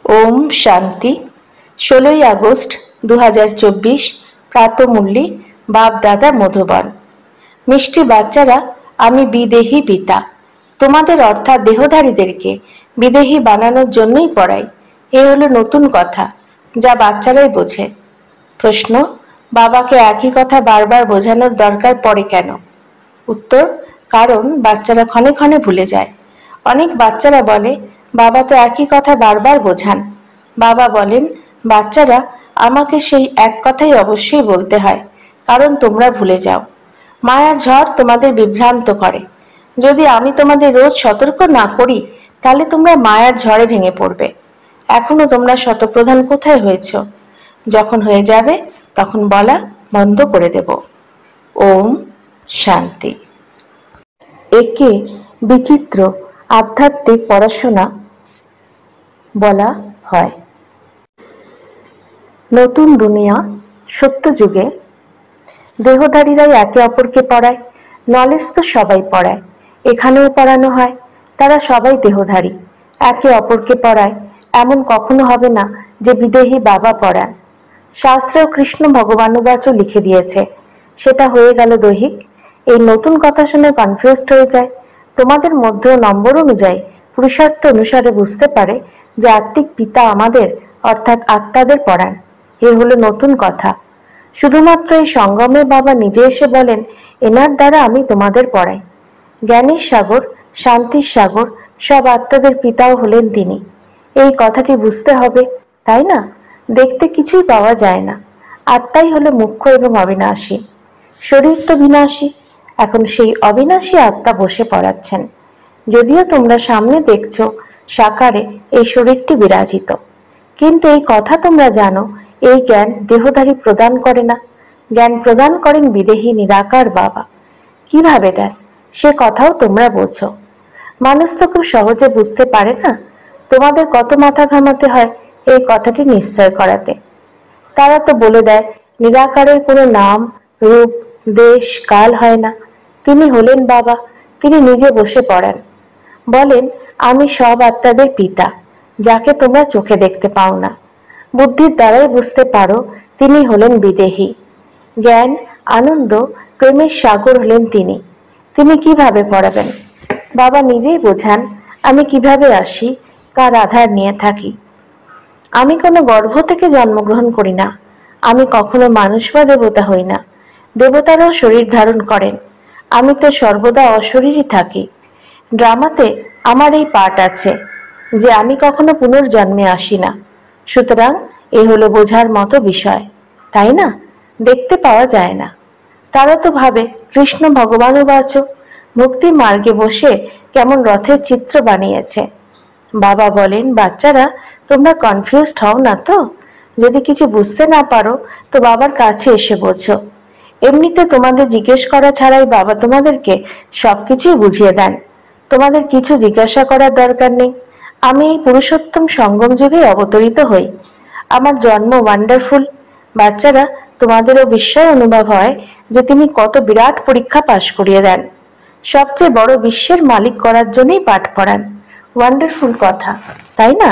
ওম শান্তি। 16 আগস্ট 2024 প্রাতমূল্যে বাপ দাদা মধুবন। মিষ্টি বাচ্চারা, আমি বিদেহী পিতা। তোমাদের অর্থাৎ দেহধারীদেরকে বিদেহী বানানোর জন্যই পড়াই। এ হলো নতুন কথা, যা বাচ্চারাই বোঝে। প্রশ্ন: বাবাকে একই কথা বারবার বোঝানোর দরকার পড়ে কেন? উত্তর: কারণ বাচ্চারা ক্ষণে ক্ষণে ভুলে যায়। অনেক বাচ্চারা বলে, বাবা তো একই কথা বারবার বোঝান। বাবা বলেন, বাচ্চারা, আমাকে সেই এক কথাই অবশ্যই বলতে হয়, কারণ তোমরা ভুলে যাও। মায়ার ঝড় তোমাদের বিভ্রান্ত করে। যদি আমি তোমাদের রোজ সতর্ক না করি, তাহলে তোমরা মায়ার ঝড়ে ভেঙে পড়বে। এখনো তোমরা শতপ্রধান কোথায় হয়েছ? যখন হয়ে যাবে তখন বলা বন্ধ করে দেব। ওম শান্তি। একে বিচিত্র আধ্যাত্মিক পড়াশোনা বলা হয়। নতুন দুনিয়া সত্য যুগে দেহধারীরাই একে অপরকে পড়ায়। নলেজ তো সবাই পড়ায়, এখানেও পড়ানো হয়। তারা সবাই দেহধারী, একে অপরকে পড়ায়। এমন কখনো হবে না যে বিদেহী বাবা পড়ান। শাস্ত্রেও কৃষ্ণ ভগবানুবাচও লিখে দিয়েছে, সেটা হয়ে গেল দৈহিক। এই নতুন কথা শুনে কনফিউজড হয়ে যায়। তোমাদের মধ্যেও নম্বর অনুযায়ী পুরুষার্থ অনুসারে বুঝতে পারে যে আত্মিক পিতা আমাদের অর্থাৎ আত্মাদের পড়ান। এ হলো নতুন কথা। শুধুমাত্র এই সঙ্গমে বাবা নিজে এসে বলেন, এনার দ্বারা আমি তোমাদের পড়াই। জ্ঞানের সাগর, শান্তির সাগর, সব আত্মাদের পিতাও হলেন তিনি। এই কথাটি বুঝতে হবে, তাই না? দেখতে কিছুই পাওয়া যায় না। আত্মাই হলো মুখ্য এবং অবিনাশী। শরীর তো বিনাশী। এখন সেই অবিনাশী আত্মা বসে পড়াচ্ছেন। যদিও তোমরা সামনে দেখছো সাকারে এই শরীরটি বিরাজিত, কিন্তু এই কথা তোমরা জানো, এই জ্ঞান দেহধারী প্রদান করে না। জ্ঞান প্রদান করেন বিদেহী নিরাকার বাবা। কিভাবে দেন সে কথাও তোমরা বোঝো। মানুষ তো খুব সহজে বুঝতে পারে না। তোমাদের কত মাথা ঘামাতে হয় এই কথাটি নিশ্চয় করাতে। তারা তো বলে দেয়, নিরাকারের কোনো নাম, রূপ, দেশ, কাল হয় না। তিনি হলেন বাবা, তিনি নিজে বসে পড়ান। বলেন, আমি সব আত্মাদের পিতা, যাকে তোমরা চোখে দেখতে পাও না। বুদ্ধির দ্বারাই বুঝতে পারো তিনি হলেন বিদেহী। জ্ঞান, আনন্দ, প্রেমের সাগর হলেন তিনি। তিনি কিভাবে পড়াবেন? বাবা নিজেই বোঝান, আমি কিভাবে আসি, কার আধার নিয়ে থাকি। আমি কোনো গর্ভ থেকে জন্মগ্রহণ করি না। আমি কখনো মানুষ বা দেবতা হই না। দেবতারাও শরীর ধারণ করেন। আমি তো সর্বদা অশরীরই থাকি। ড্রামাতে আমার এই পার্ট আছে যে আমি কখনো পুনর্জন্মে আসি না। সুতরাং এ হলো বোঝার মতো বিষয়, তাই না? দেখতে পাওয়া যায় না। তারা তো ভাবে কৃষ্ণ ভগবানুবাচ মুক্তি মার্গে বসে কেমন রথের চিত্র বানিয়েছে। বাবা বলেন, বাচ্চারা, তোমরা কনফিউজড হও না তো? যদি কিছু বুঝতে না পারো তো বাবার কাছে এসে বোঝো। এমনিতে তোমাদের জিজ্ঞেস করা ছাড়াই বাবা তোমাদেরকে সবকিছুই বুঝিয়ে দেন। তোমাদের কিছু জিজ্ঞাসা করার দরকার নেই। আমি এই পুরুষোত্তম সঙ্গম যুগে অবতরিত হই। আমার জন্ম ওয়ান্ডারফুল। বাচ্চারা, তোমাদেরও বিস্ময় অনুভব হয় যে তিনি কত বিরাট পরীক্ষা পাশ করিয়ে দেন। সবচেয়ে বড় বিশ্বের মালিক করার জন্যই পাঠ পড়ান। ওয়ান্ডারফুল কথা, তাই না?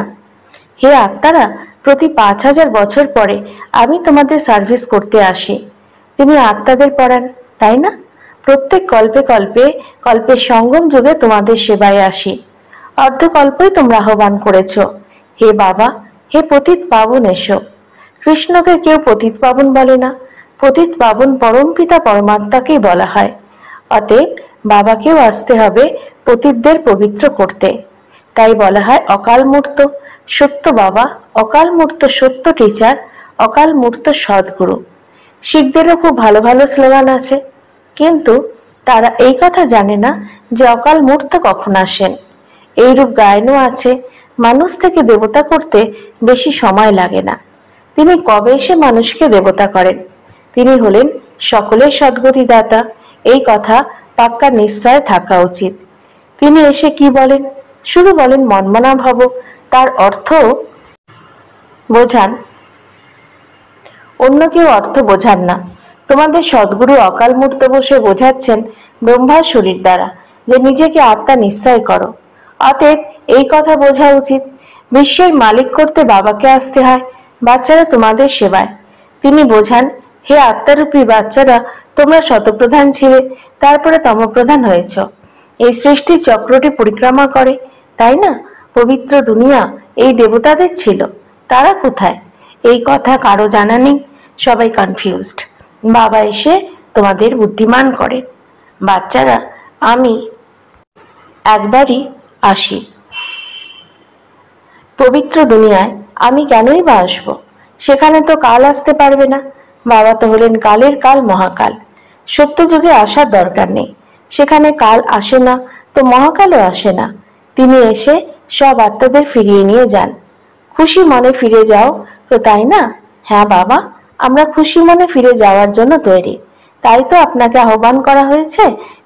হে আত্মারা, প্রতি 5000 বছর পরে আমি তোমাদের সার্ভিস করতে আসি। তিনি আত্মাদের পড়ান, তাই না? প্রত্যেক কল্পে কল্পে কল্পের সঙ্গম যুগে তোমাদের সেবায় আসি। অর্ধকল্পই তোমরা আহ্বান করেছ, হে বাবা, হে পতিত পাবন এসো। কৃষ্ণকে কেউ পতিত পাবন বলে না। পতিত পাবন পরম পিতা পরমাত্মাকেই বলা হয়। অতএব বাবাকেও আসতে হবে পতিতদের পবিত্র করতে। তাই বলা হয় অকাল মূর্ত সত্য বাবা, অকাল মূর্ত সত্য টিচার, অকাল মূর্ত সদ্গুরু। শিখদেরও খুব ভালো ভালো স্লোগান আছে, কিন্তু তারা এই কথা জানে না যে অকাল মূর্ত কখন আসেন। এইরূপ গায়নও আছে, মানুষ থেকে দেবতা করতে বেশি সময় লাগে না। তিনি কবে এসে মানুষকে দেবতা করেন? তিনি হলেন সকলের সদ্গতিদাতা। এই কথা পাক্কা নিশ্চয় থাকা উচিত। তিনি এসে কি বলেন? শুধু বলেন মনমনা ভব। তার অর্থ বোঝান, অন্য কেউ অর্থ বোঝান না। তোমাদের সদ্গুরু অকাল মূর্ত বসে বোঝাচ্ছেন ব্রহ্মার শরীর দ্বারা যে নিজেকে আত্মা নিশ্চয় করো। অতএব এই কথা বোঝা উচিত বিশ্বের মালিক করতে বাবাকে আসতে হয়। বাচ্চারা তোমাদের সেবায়। তিনি বোঝান, হে আত্মারূপী বাচ্চারা, তোমরা শতপ্রধান ছিলে, তারপরে তমপ্রধান হয়েছ। এই সৃষ্টির চক্রটি পরিক্রমা করে, তাই না? পবিত্র দুনিয়া এই দেবতাদের ছিল, তারা কোথায়? এই কথা কারো জানা নেই, সবাই কনফিউজড। বাবা এসে তোমাদের বুদ্ধিমান করে। বাচ্চারা, আমি একবারই আসি। পবিত্র দুনিয়ায় আমি কেনই বা আসবো? সেখানে তো কাল আসতে পারবে না। বাবা তো হলেন কালের কাল, মহাকাল। সত্য যুগে আসার দরকার নেই। সেখানে কাল আসে না, তো মহাকালও আসে না। তিনি এসে সব আত্মাদের ফিরিয়ে নিয়ে যান। খুশি মনে ফিরে যাও তো, তাই না? হ্যাঁ বাবা, আমরা খুশি মনে ফিরে যাওয়ার জন্য তৈরি। তাই তো আপনাকে আহ্বান করা হয়েছে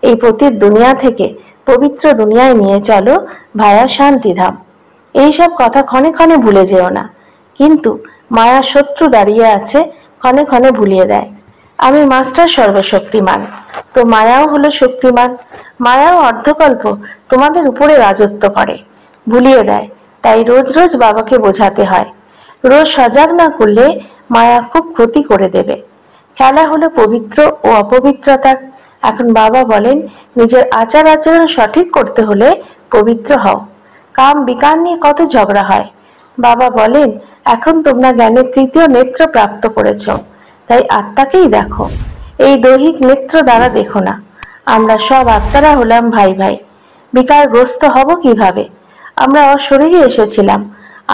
এই পতিত দুনিয়া থেকে পবিত্র দুনিয়ায় নিয়ে চলো ভায়া শান্তিধাম। এইসব কথা ক্ষণে ক্ষণে ভুলে যেও না। কিন্তু মায়া শত্রু দাঁড়িয়ে আছে, ক্ষণে ক্ষণে ভুলিয়ে দেয়। আমি মাস্টার সর্বশক্তিমান, তো মায়াও হলো শক্তিমান। মায়াও অর্ধকল্প তোমাদের উপরে রাজত্ব করে, ভুলিয়ে দেয়। তাই রোজ রোজ বাবাকে বোঝাতে হয়। রোজ সজাগ না করলে মায়া খুব ক্ষতি করে দেবে। খেলা হলো পবিত্র ও অপবিত্রতার। এখন বাবা বলেন, নিজের আচার আচরণ সঠিক করতে হলে পবিত্র হও। কাম বিকার নিয়ে কত ঝগড়া হয়। বাবা বলেন, এখন তোমরা জ্ঞানের তৃতীয় নেত্র প্রাপ্ত করেছ, তাই আত্মাকেই দেখো। এই দৈহিক নেত্র দ্বারা দেখো না। আমরা সব আত্মারা হলাম ভাই ভাই। বিকারগ্রস্ত হব কিভাবে? আমরা অশরীরী এসেছিলাম,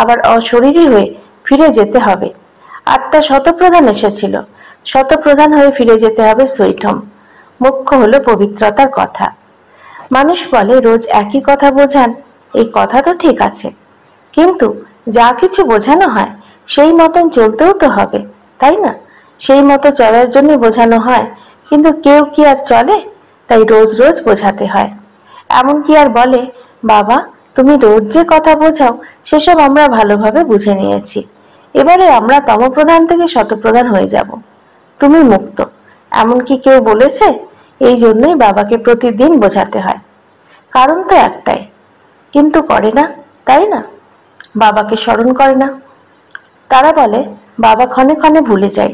আবার অশরীরী হয়ে ফিরে যেতে হবে। আত্মা শতপ্রধান এসেছিল, শতপ্রধান হয়ে ফিরে যেতে হবে সৈঠম। মুখ্য হলো পবিত্রতার কথা। মানুষ বলে রোজ একই কথা বোঝান। এই কথা তো ঠিক আছে, কিন্তু যা কিছু বোঝানো হয় সেই মতন চলতেও তো হবে, তাই না? সেই মতো চলার জন্য বোঝানো হয়, কিন্তু কেউ কি আর চলে? তাই রোজ রোজ বোঝাতে হয়। এমন কি আর বলে, বাবা তুমি রোজ যে কথা বোঝাও সেসব আমরা ভালোভাবে বুঝে নিয়েছি, এবারে আমরা তমপ্রধান থেকে শতপ্রধান হয়ে যাব, তুমি মুক্ত। এমন কি কেউ বলেছে? এই জন্যই বাবাকে প্রতিদিন বোঝাতে হয়। কারণ তো একটাই, কিন্তু করে না, তাই না? বাবাকে স্মরণ করে না। তারা বলে বাবা ক্ষণে ক্ষণে ভুলে যায়।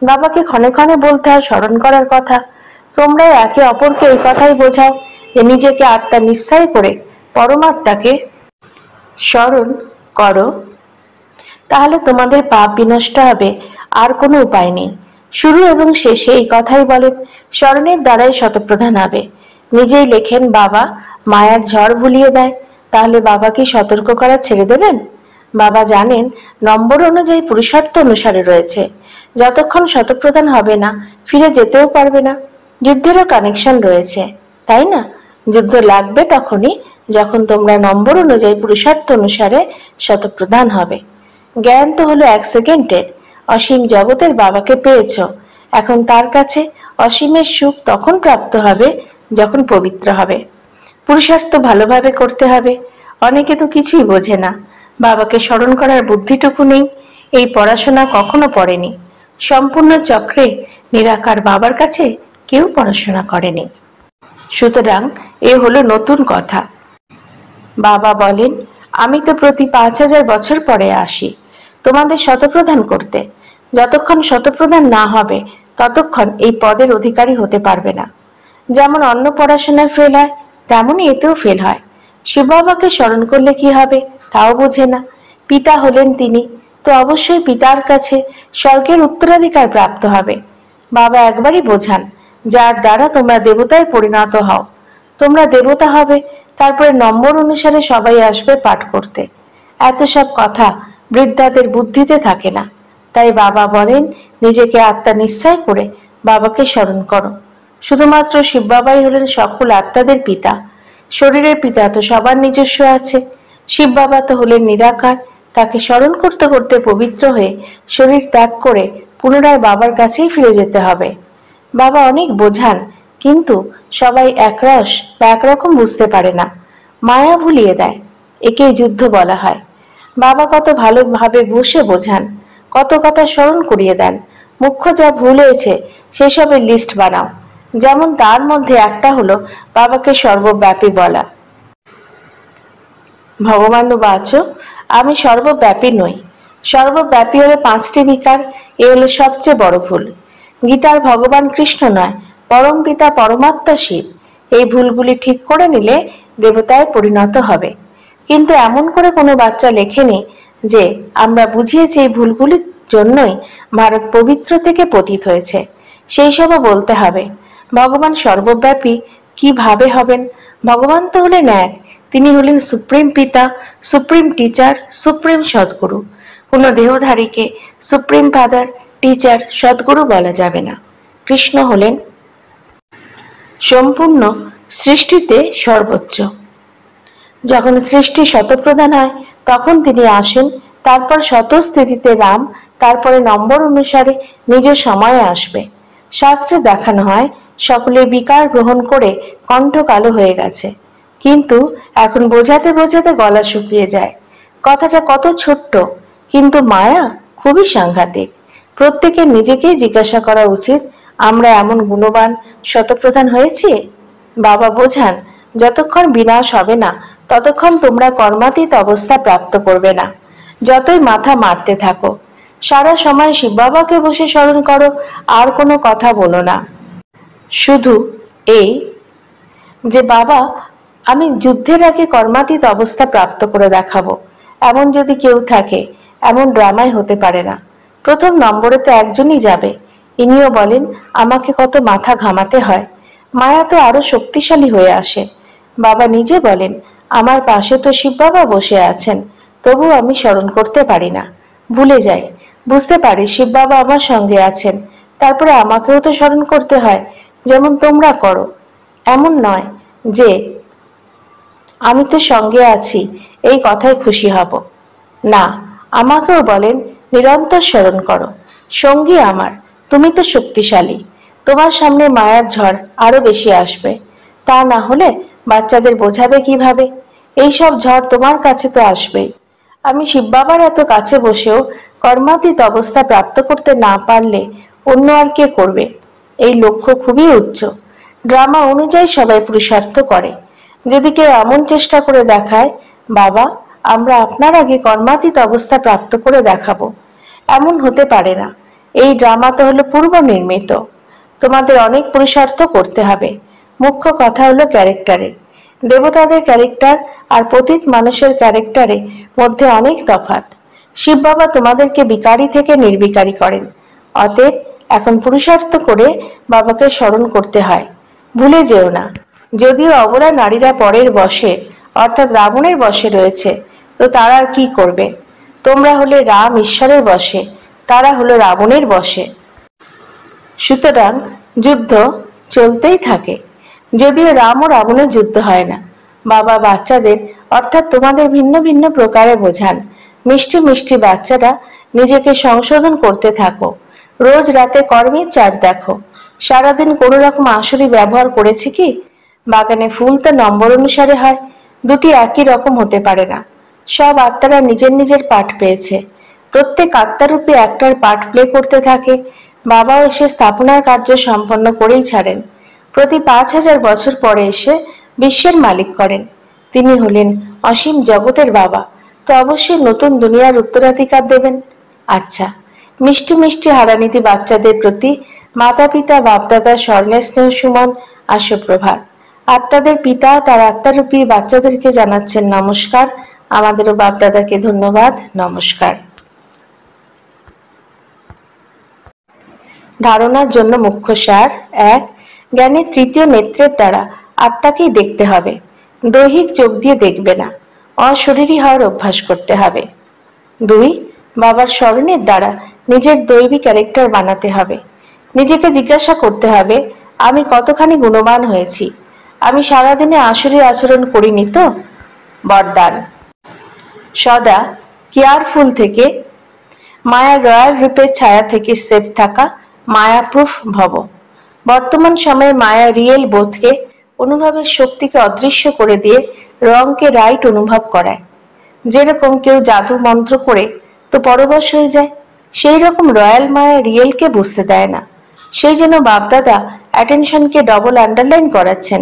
বাবাকে ক্ষণে ক্ষণে বলতে হয় স্মরণ করার কথা। তোমরাও একে অপরকে এই কথাই বোঝাও যে নিজেকে আত্মা নিশ্চয় করে পরমাত্মাকে স্মরণ করো, তাহলে তোমাদের পাপ বিনষ্ট হবে। আর কোনো উপায় নেই। শুরু এবং শেষে এই কথাই বলেন, স্মরণের দ্বারাই শতপ্রধান হবে। নিজেই লেখেন, বাবা মায়ার ঝড় ভুলিয়ে দেয়। তাহলে বাবা কি সতর্ক করা ছেড়ে দেবেন? বাবা জানেন নম্বর অনুযায়ী পুরুষার্থ অনুসারে রয়েছে। যতক্ষণ শতপ্রধান হবে না, ফিরে যেতেও পারবে না। যুদ্ধেরও কানেকশন রয়েছে, তাই না? যুদ্ধ লাগবে তখনই যখন তোমরা নম্বর অনুযায়ী পুরুষার্থ অনুসারে শতপ্রধান হবে। জ্ঞান তো হলো 1 সেকেন্ডের। অসীম জগতের বাবাকে পেয়েছ, এখন তার কাছে অসীমের সুখ তখন প্রাপ্ত হবে যখন পবিত্র হবে। পুরুষার্থ ভালোভাবে করতে হবে। অনেকে তো কিছুই বোঝে না, বাবাকে স্মরণ করার বুদ্ধিটুকু নেই। এই পড়াশোনা কখনো পড়েনি। সম্পূর্ণ চক্রে নিরাকার বাবার কাছে কেউ পড়াশোনা করেনি। সুতরাং এ হলো নতুন কথা। বাবা বলেন, আমি তো প্রতি 5000 বছর পরে আসি তোমাদের শতপ্রধান করতে। যতক্ষণ শতপ্রধান না হবে ততক্ষণ এই পদের অধিকারী হতে পারবে না। যেমন অন্য পড়াশোনায় ফেল হয়, তেমনই এতেও ফেল হয়। শিব বাবাকে স্মরণ করলে কি হবে তাও বোঝে না। পিতা হলেন তিনি, তো অবশ্যই পিতার কাছে স্বর্গের উত্তরাধিকার প্রাপ্ত হবে। বাবা একবারই বোঝান, যার দ্বারা তোমরা দেবতায় পরিণত হও। তোমরা দেবতা হবে, তারপরে নম্বর অনুসারে সবাই আসবে পাঠ করতে। এত সব কথা বৃদ্ধাদের বুদ্ধিতে থাকে না। তাই বাবা বলেন, নিজেকে আত্মা নিশ্চয় করে বাবাকে স্মরণ করো। শুধুমাত্র শিব বাবাই হলেন সকল আত্মাদের পিতা। শরীরের পিতা তো সবার নিজস্ব আছে। শিব বাবা তো হলেন নিরাকার। তাকে স্মরণ করতে করতে পবিত্র হয়ে শরীর ত্যাগ করে পুনরায় বাবার কাছেই ফিরে যেতে হবে। বাবা অনেক বোঝান, কিন্তু সবাই একরস বা একরকম বুঝতে পারে না। মায়া ভুলিয়ে দেয়, একেই যুদ্ধ বলা হয়। বাবা কত ভালোভাবে বসে বোঝান, কত কথা স্মরণ করিয়ে দেন। মুখ্য যা ভুল হয়েছে সেসবের লিস্ট বানাও। যেমন তার মধ্যে একটা হলো বাবাকে সর্বব্যাপী বলা। ভগবান বাচ, আমি সর্বব্যাপী নই। সর্বব্যাপী হলে 5টি বিকার, এ হলো সবচেয়ে বড় ভুল। গীতার ভগবান কৃষ্ণ নয়, পরম পিতা পরমাত্মা শিব। এই ভুলগুলি ঠিক করে নিলে দেবতায় পরিণত হবে। কিন্তু এমন করে কোনো বাচ্চা লেখেনি যে আমরা বুঝিয়েছি এই ভুলগুলির জন্যই ভারত পবিত্র থেকে পতিত হয়েছে। সেই সবও বলতে হবে। ভগবান সর্বব্যাপী কিভাবে হবেন? ভগবান তো হলেন এক। তিনি হলেন সুপ্রিম পিতা, সুপ্রিম টিচার, সুপ্রিম সদ্গুরু। কোনো দেহধারীকে সুপ্রিম ফাদার, টিচার, সদ্গুরু বলা যাবে না। কৃষ্ণ হলেন সম্পূর্ণ সৃষ্টিতে সর্বোচ্চ। যখন সৃষ্টি শতপ্রধান হয় তখন তিনি আসেন, তারপর শতস্থিতিতে রাম, তারপরে নম্বর অনুসারে নিজ সময়ে আসবে। শাস্ত্রে দেখানো হয় সকলের বিকার গ্রহণ করে কণ্ঠ কালো হয়ে গেছে, কিন্তু এখন বোঝাতে বোঝাতে গলা শুকিয়ে যায়। কথাটা কত ছোট্ট, কিন্তু মায়া খুবই সাংঘাতিক। প্রত্যেকের নিজেকেই জিজ্ঞাসা করা উচিত, আমরা এমন গুণবান শতপ্রধান হয়েছি? বাবা বোঝান, যতক্ষণ বিনাশ হবে না ততক্ষণ তোমরা কর্মাতীত অবস্থা প্রাপ্ত করবে না। যতই মাথা মারতে থাকো, সারা সময় শিব বাবাকে বসে স্মরণ করো, আর কোনো কথা বলো না। শুধু এই যে বাবা, আমি যুদ্ধের আগে কর্মাতীত অবস্থা প্রাপ্ত করে দেখাবো, এমন যদি কেউ থাকে, এমন ড্রামাই হতে পারে না। প্রথম নম্বরে তো একজনই যাবে। ইনিও বলেন আমাকে কত মাথা ঘামাতে হয়। মায়া তো আরো শক্তিশালী হয়ে আসে। বাবা নিজে বলেন আমার পাশে তো শিব বাবা বসে আছেন, তবু আমি স্মরণ করতে পারি না, ভুলে যাই। বুঝতে পারি শিব বাবা আমার সঙ্গে আছেন, তারপরে আমাকেও তো স্মরণ করতে হয়, যেমন তোমরা করো। এমন নয় যে আমি তো সঙ্গে আছি এই কথায় খুশি হব, না, আমাকেও বলেন নিরন্তর স্মরণ করো, সঙ্গী আমার, তুমি তো শক্তিশালী, তোমার সামনে মায়ার ঝড় আরো বেশি আসবে। তা না হলে বাচ্চাদের বোঝাবে কিভাবে? এইসব ঝড় তোমার কাছে তো আসবেই। আমি শিব বাবার এত কাছে বসেও কর্মাতীত অবস্থা প্রাপ্ত করতে না পারলে অন্য আর কে করবে? এই লক্ষ্য খুবই উচ্চ। ড্রামা অনুযায়ী সবাই পুরুষার্থ করে। যদি কেউ এমন চেষ্টা করে দেখায়, বাবা আমরা আপনার আগে কর্মাতীত অবস্থা প্রাপ্ত করে দেখাবো, এমন হতে পারে না। এই ড্রামা তো হলো পূর্ব নির্মিত। তোমাদের অনেক পুরুষার্থ করতে হবে। মুখ্য কথা হলো ক্যারেক্টারের। দেবতাদের ক্যারেক্টার আর পতিত মানুষের ক্যারেক্টারে মধ্যে অনেক তফাৎ। শিব বাবা তোমাদেরকে বিকারী থেকে নির্বিকারী করেন। অতএব এখন পুরুষার্থ করে বাবাকে স্মরণ করতে হয়, ভুলে যেও না। যদিও অবলা নারীরা পরের বশে অর্থাৎ রাবণের বশে রয়েছে, তো তারা আর কি করবে? তোমরা হলে রাম ঈশ্বরের বশে, তারা হলো রাবণের বশে। সুতরাং যুদ্ধ চলতেই থাকে। যদিও রাম ও রাবণের যুদ্ধ হয় না। বাবা বাচ্চাদের অর্থাৎ তোমাদের ভিন্ন ভিন্ন প্রকারে বোঝান। মিষ্টি মিষ্টি বাচ্চারা নিজেকে সংশোধন করতে থাকো। রোজ রাতে কর্মের চাট দেখো। সারাদিন কোনো রকম আসরি ব্যবহার করেছে কি? বাগানে ফুল তো নম্বর অনুসারে হয়, দুটি একই রকম হতে পারে না। সব আত্মারা নিজের নিজের পাঠ পেয়েছে। প্রত্যেক আত্মারূপী একটার পাঠ প্লে করতে থাকে। বাবাও এসে স্থাপনার কার্য সম্পন্ন করেই ছাড়েন। প্রতি 5000 বছর পরে এসে বিশ্বের মালিক করেন। তিনি হলেন অসীম জগতের বাবা, তো অবশ্যই নতুন দুনিয়ার উত্তরাধিকার দেবেন। আচ্ছা, মিষ্টি মিষ্টি হারানীতি বাচ্চাদের প্রতি মাতা পিতা বাপদাদা স্বর্ণের স্নেহ সুমন আর সুপ্রভাত। আত্মাদের পিতা তার আত্মারূপী বাচ্চাদেরকে জানাচ্ছেন নমস্কার। আমাদেরও বাপদাদাকে ধন্যবাদ, নমস্কার। ধারণার জন্য মুখ্য সার: 1. জ্ঞানের তৃতীয় নেত্রের দ্বারা আত্মাকেই দেখতে হবে, দৈহিক চোখ দিয়ে দেখবে না। অশরীরী হওয়ার অভ্যাস করতে হবে। 2. বাবার স্মরণের দ্বারা নিজের দৈবিক ক্যারেক্টার বানাতে হবে। নিজেকে জিজ্ঞাসা করতে হবে, আমি কতখানি গুণবান হয়েছি? আমি সারাদিনে আসরী আচরণ করিনি তো? বরদান: সদা কেয়ারফুল থেকে মায়ার রয়্যাল রূপের ছায়া থেকে সেফ থাকা, মায়া প্রুফ ভব। বর্তমান সময়ে মায়া রিয়েল বোধকে অনুভবের শক্তিকে অদৃশ্য করে দিয়ে রংকে রাইট অনুভব করায়। যেরকম কেউ জাদু মন্ত্র করে তো পরবশ হয়ে যায়, সেই রকম রয়্যাল মায়া রিয়েলকে বুঝতে দেয় না। সেই জন্য বাপদাদা অ্যাটেনশনকে ডবল আন্ডারলাইন করাচ্ছেন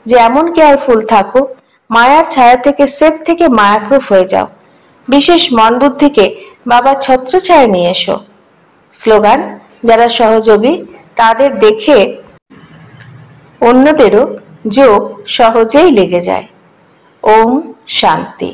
যে এমন কেয়ারফুল থাকো, মায়ার ছায়া থেকে সেফ থেকে মায়াপ্রুফ হয়ে যাও। বিশেষ মন বুদ্ধিকে বাবার ছত্রছায়ায় নিয়ে এসো। স্লোগান, যারা সহযোগী তাদের দেখে অন্যদেরও যোগ সহজেই লেগে যায়। ওম শান্তি।